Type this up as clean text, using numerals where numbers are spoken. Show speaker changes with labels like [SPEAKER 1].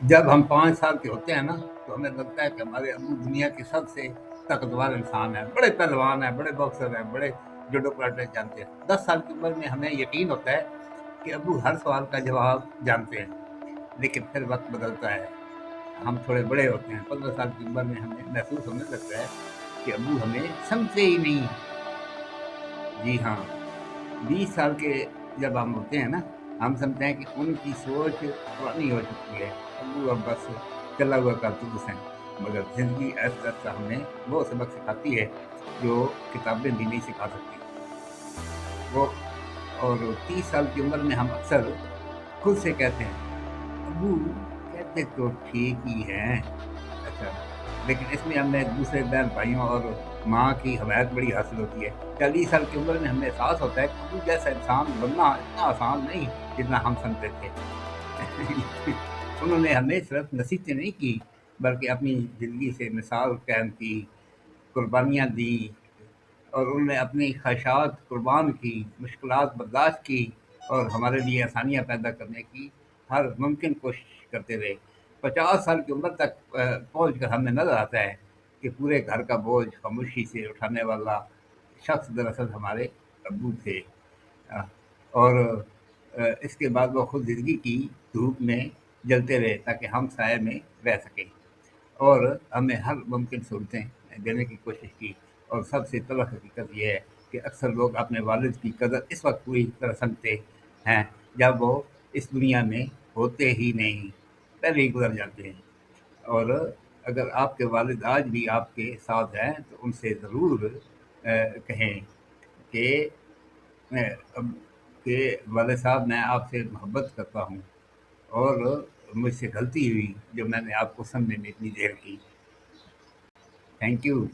[SPEAKER 1] जब हम 5 साल के होते हैं ना, तो हमें लगता है कि हमारे अब्बू दुनिया के सबसे ताकतवर इंसान है, बड़े पहलवान हैं, बड़े बॉक्सर हैं, बड़े जूडो कराटे जानते हैं। 10 साल की उम्र में हमें यकीन होता है कि अब्बू हर सवाल का जवाब जानते हैं। लेकिन फिर वक्त बदलता है, हम थोड़े बड़े होते हैं। 15 साल की उम्र में हमें महसूस होने लगता है कि अब्बू हमें समझते ही नहीं। जी हाँ, 20 साल के जब हम होते हैं ना, हम समझते हैं कि उनकी सोच पुरानी हो चुकी है। अब्बू अब बस चला हुआ कारतूस हैं। मगर ज़िंदगी ऐसा-ऐसा हमें वो सबक सिखाती है, जो किताबें भी नहीं सिखा सकती। वो और 30 साल की उम्र में हम अक्सर खुद से कहते हैं, अब्बू कहते तो ठीक ही हैं। अच्छा, लेकिन इसमें हमें दूसरे बहन भाइयों और माँ की हमायत बड़ी हासिल होती है। 40 साल की उम्र में हमें एहसास होता है कि अब्बू जैसा इंसान बनना इतना आसान नहीं जितना हम समझते थे। उन्होंने हमें सिर्फ नसीहतें नहीं की, बल्कि अपनी ज़िंदगी से मिसाल कायम की, कुर्बानियाँ दी, और उन्होंने अपनी ख़्वाहिशात कुर्बान की, मुश्किलात बर्दाश्त की, और हमारे लिए आसानियाँ पैदा करने की हर मुमकिन कोशिश करते रहे। 50 साल की उम्र तक पहुँच कर हमें नज़र आता है कि पूरे घर का बोझ खामोशी से उठाने वाला शख्स दरअसल हमारे अब्बू थे। अ, और इसके बाद वो खुद ज़िंदगी की धूप में जलते रहे ताकि हम साए में रह सकें, और हमें हर मुमकिन सहूलतें देने की कोशिश की। और सबसे तल्ख़ हकीकत ये है कि अक्सर लोग अपने वालिद की कदर इस वक़्त पूरी तरह समझते हैं, जब वो इस दुनिया में होते ही नहीं, पहले ही गुज़र जाते हैं। और अगर आपके वालिद आज भी आपके साथ हैं, तो उनसे ज़रूर कहें कि अ, अब कि वाले साहब, मैं आपसे मोहब्बत करता हूँ, और मुझसे गलती हुई जो मैंने आपको समझने में इतनी देर की। Thank you.